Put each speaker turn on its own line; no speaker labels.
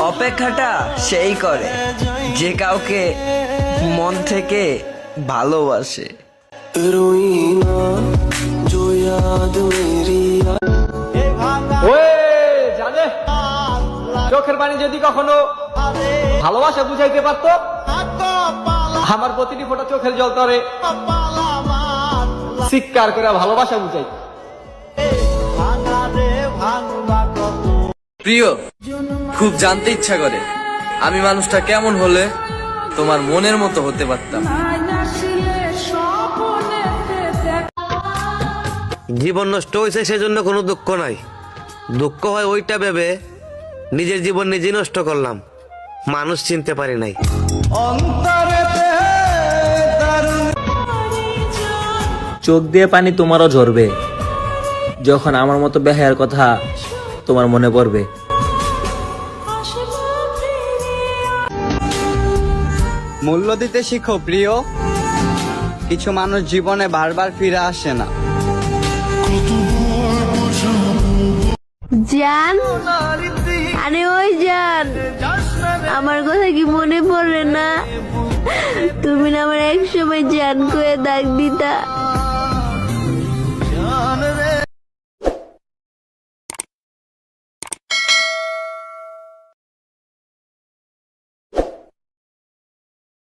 অপেক্ষাটা সেই করে যে কাউকে মন থেকে ভালোবাসে।
জানে চোখের পানি যদি কখনো ভালোবাসা বুঝাইতে পারতো, আমার প্রতিটি ফোঁটা চোখের জল তরে চিৎকার করে ভালোবাসা বুঝাই।
প্রিয়, খুব জানতে ইচ্ছা করে আমি মানুষটা কেমন হলে তোমার মনের মতো হতে পারতাম।
জীবন নষ্ট হয়েছে সেজন্য কোনো দুঃখ নাই, দুঃখ হয় ওইটা ভেবে নিজের জীবন নিজেই নষ্ট করলাম, মানুষ চিনতে পারি নাই।
চোখ দিয়ে পানি তোমারও ঝরবে যখন আমার মতো বেহায়ার কথা তোমার মনে পড়বে।
মূল্য দিতে শিখো প্রিয়, কিছু মানুষ জীবনে বারবার ফিরে আসে না।
জান, আরে ওই জান, আমার কথা কি মনে পড়ে না? তুমি না আমার এক সময় জান করে ডাক দিতা।